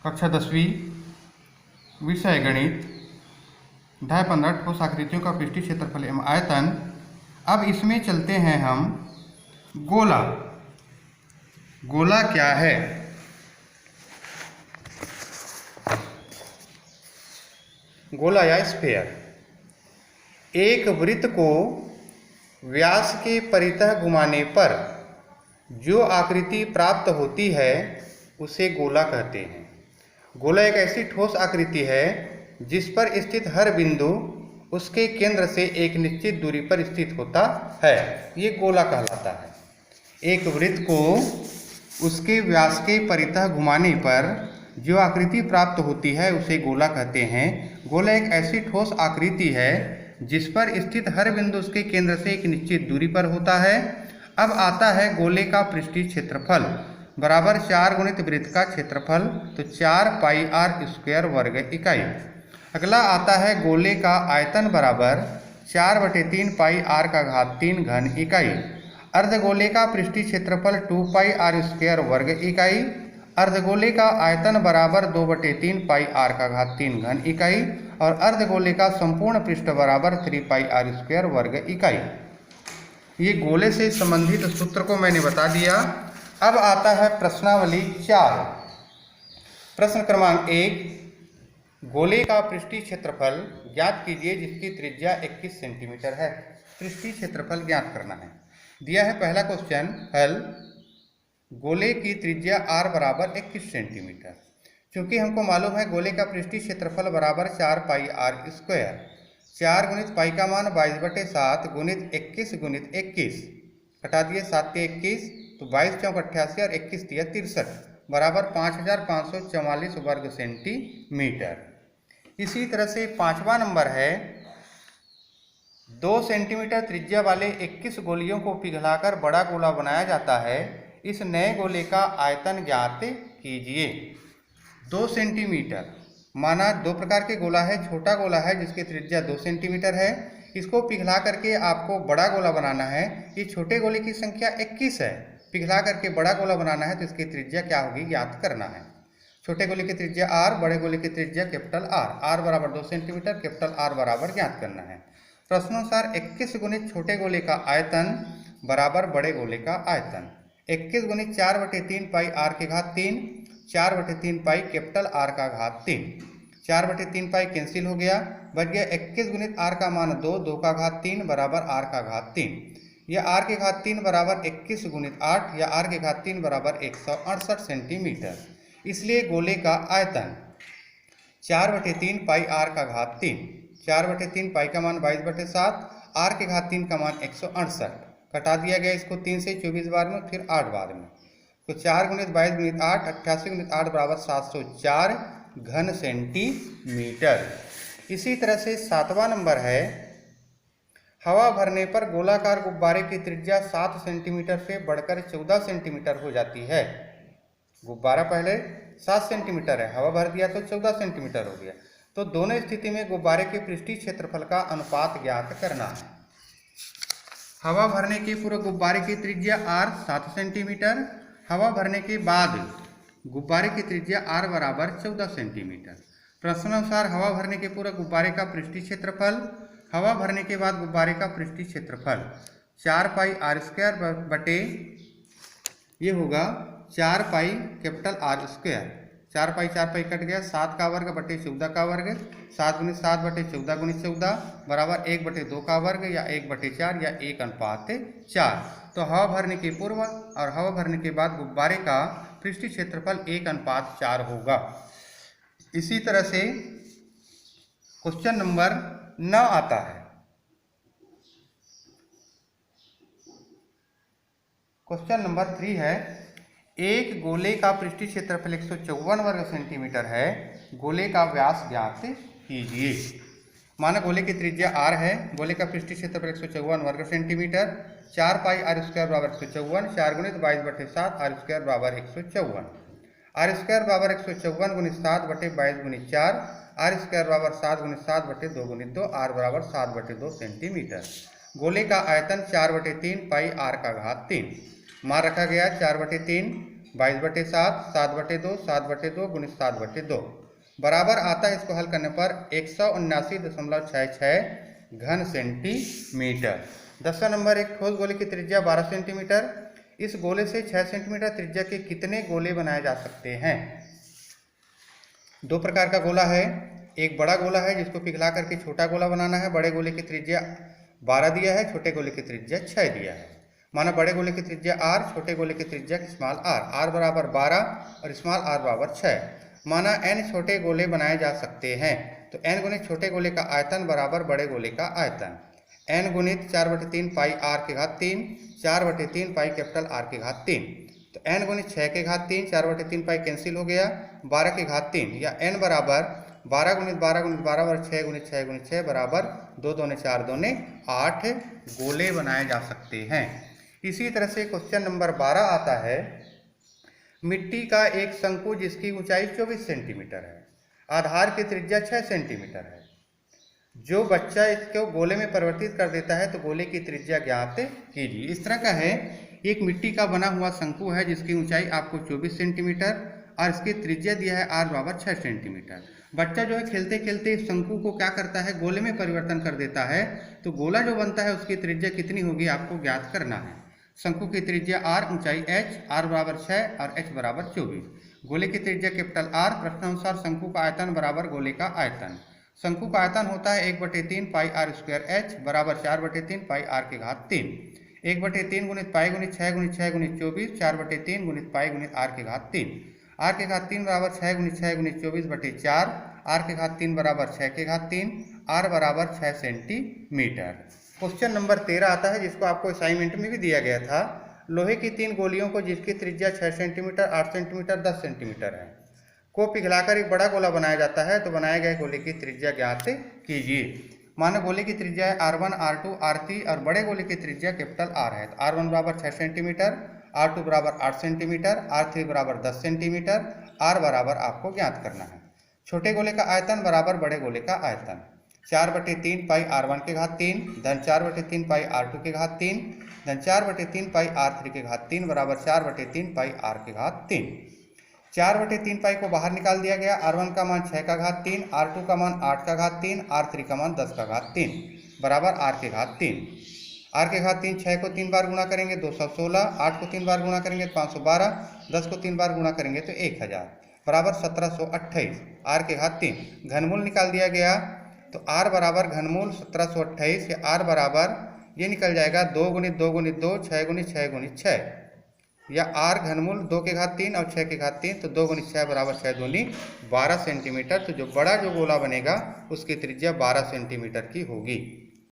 कक्षा 10वीं विषय गणित अध्याय 15 ठोस आकृतियों का पृष्ठीय क्षेत्रफल एवं आयतन। अब इसमें चलते हैं हम गोला। गोला क्या है? गोला या स्फीयर एक वृत्त को व्यास के परितः घुमाने पर जो आकृति प्राप्त होती है उसे गोला कहते हैं। गोला एक ऐसी ठोस आकृति है जिस पर स्थित हर बिंदु उसके केंद्र से एक निश्चित दूरी पर स्थित होता है। ये गोला कहलाता है। एक वृत्त को उसके व्यास के परितः घुमाने पर जो आकृति प्राप्त होती है उसे गोला कहते हैं। गोला एक ऐसी ठोस आकृति है जिस पर स्थित हर बिंदु उसके केंद्र से एक निश्चित दूरी पर होता है। अब आता है गोले का पृष्ठीय क्षेत्रफल बराबर 4 गुणित वृत्त का क्षेत्रफल, तो 4 पाई आर स्क्वायर वर्ग इकाई। अगला आता है गोले का आयतन बराबर 4/3 पाई आर का घात 3 घन इकाई। अर्धगोले का पृष्ठीय क्षेत्रफल 2 पाई आर स्क्वायर वर्ग इकाई। अर्धगोले का आयतन बराबर 2/3 पाई आर का घात 3 घन इकाई और अर्धगोले का संपूर्ण पृष्ठ बराबर 3 पाई आर स्क्वायर वर्ग इकाई। ये गोले से संबंधित सूत्र को मैंने बता दिया। अब आता है प्रश्नावली 4। प्रश्न क्रमांक 1, गोले का पृष्ठीय क्षेत्रफल ज्ञात कीजिए जिसकी त्रिज्या 21 सेंटीमीटर है। पृष्ठीय क्षेत्रफल ज्ञात करना है। दिया है पहला क्वेश्चन, हल। गोले की त्रिज्या r बराबर 21 सेंटीमीटर। क्योंकि हमको मालूम है गोले का पृष्ठीय क्षेत्रफल बराबर 4 पाई आर स्क्वायर। 4 गुणित पाई का मान 22/7 गुणित 21 गुणित 21, घटा दिए 7 के 21, तो 22 चौक 88 और 21 तिया 63 बराबर 5544 वर्ग सेंटीमीटर। इसी तरह से पांचवा नंबर है, 2 सेंटीमीटर त्रिज्या वाले 21 गोलियों को पिघलाकर बड़ा गोला बनाया जाता है। इस नए गोले का आयतन ज्ञात कीजिए। 2 सेंटीमीटर माना दो प्रकार के गोला है। छोटा गोला है जिसकी त्रिज्या 2 सेंटीमीटर है, इसको पिघला करके आपको बड़ा गोला बनाना है। ये छोटे गोले की संख्या 21 है, पिघला करके बड़ा गोला बनाना है तो इसकी त्रिज्या क्या होगी ज्ञात करना है। छोटे गोले की त्रिज्या r, बड़े गोले की त्रिज्या कैपिटल R। r बराबर 2 सेंटीमीटर, कैपिटल R बराबर ज्ञात करना है। प्रश्नानुसार 21 गुणित छोटे गोले का आयतन बराबर बड़े गोले का आयतन। 21 गुणित 4/3 पाई r के घात 3, 4/3 पाई कैपिटल R का घात 3। 4/3 पाई कैंसिल हो गया, बच गया 21 गुणित r का मान 2, 2 का घात 3 बराबर r का घात 3। यह r के घात 3 बराबर 21 गुणित 8 या r के घात 3 बराबर 168 सेंटीमीटर। इसलिए गोले का आयतन 4/3 पाई r का घात 3। 4/3 पाई का मान 22/7, r के घात 3 का मान 168, घटा दिया गया इसको 3 से 24 बार में, फिर 8 बार में, तो 4 गुणित 22 गुणित 8, 88 गुणित 8 बराबर 704 घन सेंटीमीटर। इसी तरह से 7वां नंबर है, हवा भरने पर गोलाकार गुब्बारे की त्रिज्या 7 सेंटीमीटर से बढ़कर 14 सेंटीमीटर हो जाती है। गुब्बारा पहले 7 सेंटीमीटर है, हवा भर दिया तो 14 सेंटीमीटर हो गया। तो दोनों स्थिति में गुब्बारे के पृष्ठीय क्षेत्रफल का अनुपात ज्ञात करना है। हवा भरने के पूर्व गुब्बारे की त्रिज्या r 7 सेंटीमीटर, हवा भरने के बाद गुब्बारे की त्रिज्या r बराबर 14 सेंटीमीटर। प्रश्नानुसार हवा भरने के पूर्व गुब्बारे का पृष्ठीय क्षेत्रफल, हवा भरने के बाद गुब्बारे का पृष्ठीय क्षेत्रफल 4 पाई आर स्क्वायर बटे, ये होगा 4 pi capital R square. 4 pi cut गया, 7 का वर्ग बटे 14 का वर्ग, 7 गुणित 7 बटे 14 गुणित 14 बराबर 1/2 का वर्ग या 1/4 या 1:4। तो हवा भरने के पूर्व और हवा भरने के बाद गुब्बारे का पृष्ठीय क्षेत्रफल 1:4 होगा। इसी तरह से क्वेश्चन नंबर 9 आता है। क्वेश्चन नंबर 3 है, एक गोले का पृष्ठीय क्षेत्रफल 154 वर्ग सेंटीमीटर है, गोले का व्यास ज्ञात कीजिए। माना गोले की त्रिज्या r है, गोले का पृष्ठीय क्षेत्रफल 154 वर्ग सेंटीमीटर, 4 पाई r स्क्वायर बराबर 154, 4 गुणित 22/7 r स्क्वायर बराबर 154, r स्क्वायर बराबर 154 गुणित 7 बटे 22 गुणित 4, r स्क्वायर बराबर 7 गुणित 7 बटे 2 गुणित 2, r बराबर 7/2 सेंटीमीटर। गोले का आयतन 4/3 पाई r का घात 3, मान रखा गया 4/3 22/7, 7/2, 7/2 गुणित 7/2 बराबर आता है, इसको हल करने पर 179.66 घन सेंटीमीटर। 10वां नंबर, एक ठोस गोले की त्रिज्या 12 सेंटीमीटर। इस गोले से 6 सेंटीमीटर त्रिज्या के कितने गोले बनाए जा सकते हैं? दो प्रकार का गोला है। एक बड़ा गोला है जिसको पिघला करके छोटा गोला बनाना है। बड़े गोले की त्रिज्या 12 दिया है, छोटे गोले की त्रिज्या 6 दिया है। माना बड़े गोले की त्रिज्या r, छोटे गोले की त्रिज्या स्मॉल r, r बराबर 12 और स्मॉल r बराबर 6। माना n छोटे गोले बनाए जा सकते हैं, तो n गुणित छोटे गोले का आयतन बराबर बड़े गोले का आयतन। n गुणित 4/3 पाई r के घात 3, 4/3 पाई कैपिटल R के घात 3। तो n गुणित 6 के घात 3, 4/3 पाई कैंसिल हो गया, 12 के घात 3, या n बराबर 12 गुणित 12 गुणित 12 और 6 गुणित 6 गुणित 6 बराबर 2 दूने 4 दूने 8 गोले बनाए जा सकते हैं। इसी तरह से क्वेश्चन नंबर 12 आता है, मिट्टी का एक शंकु जिसकी ऊंचाई 24 सेंटीमीटर है, आधार की त्रिज्या 6 सेंटीमीटर है। जो बच्चा इसको गोले में परिवर्तित कर देता है तो गोले की त्रिज्या ज्ञात कीजिए। इस तरह का है, एक मिट्टी का बना हुआ शंकु है जिसकी ऊंचाई आपको 24 सेंटीमीटर और इसकी त्रिज्या दिया है r बराबर 6 सेंटीमीटर। बच्चा जो है खेलते खेलते इस शंकु को क्या करता है, गोले में परिवर्तन कर देता है, तो गोला जो बनता है उसकी त्रिज्या कितनी होगी आपको ज्ञात करना है। शंकु की त्रिज्या r, ऊंचाई h, r बराबर 6 और h बराबर 24। गोले की त्रिज्या कैपिटल R। प्रश्नानुसार शंकु का आयतन बराबर गोले का आयतन। शंकु का आयतन होता है 1/3 पाई r स्क्वायर h बराबर 4/3 पाई r के घात 3। 1/3 गुणित पाई गुणित 6 गुणित 6 गुणित 24, 4/3 गुणित पाई गुणित r के घात 3। r के घात 3 बराबर 6 गुणित 6 गुणित 24/4, r के घात 3 बराबर 6 के घात 3, r बराबर 6 सेंटीमीटर। क्वेश्चन नंबर 13 आता है, जिसको आपको असाइनमेंट में भी दिया गया था। लोहे की 3 गोलियों को जिसकी त्रिज्या 6 सेंटीमीटर, 8 सेंटीमीटर, 10 सेंटीमीटर है को पिघलाकर एक बड़ा गोला बनाया जाता है, तो बनाए गए गोले की त्रिज्या ज्ञात कीजिए। मानो गोले की त्रिज्या है r1, r2, r3 और बड़े गोले की त्रिज्या कैपिटल R है, तो r1 बराबर 6 सेंटीमीटर, r2 बराबर 8 सेंटीमीटर, r3 बराबर 10 सेंटीमीटर, r बराबर आपको ज्ञात करना है। छोटे गोले का आयतन बराबर बड़े गोले का आयतन। 4/3 पाई r1 के घात 3 धन 4/3 पाई r2 के घात 3 धन 4/3 पाई r3 के घात 3 बराबर 4/3 पाई r के घात 3। 4/3 पाई को बाहर निकाल दिया गया। r1 का मान 6 का घात 3, r2 का मान 8 का घात 3, r3 का मान 10 का घात 3 बराबर r के घात 3। r के घात 3, 6 को 3 बार गुणा करेंगे 216, 8 को 3 बार गुणा करेंगे 512, 10 को 3 बार गुणा करेंगे तो 1000 बराबर 1728। r के घात 3 घनमूल निकाल दिया गया, तो r बराबर घनमूल 1728 या r बराबर ये निकल जाएगा 2 गुणित 2 गुणित 2, 6 गुणित 6 गुणित 6, या r घनमूल 2 के घात 3 और 6 के घात 3, तो 2 गुणित 6 बराबर 6 दूनी 12 सेंटीमीटर। तो जो बड़ा जो गोला बनेगा उसकी त्रिज्या 12 सेंटीमीटर की होगी।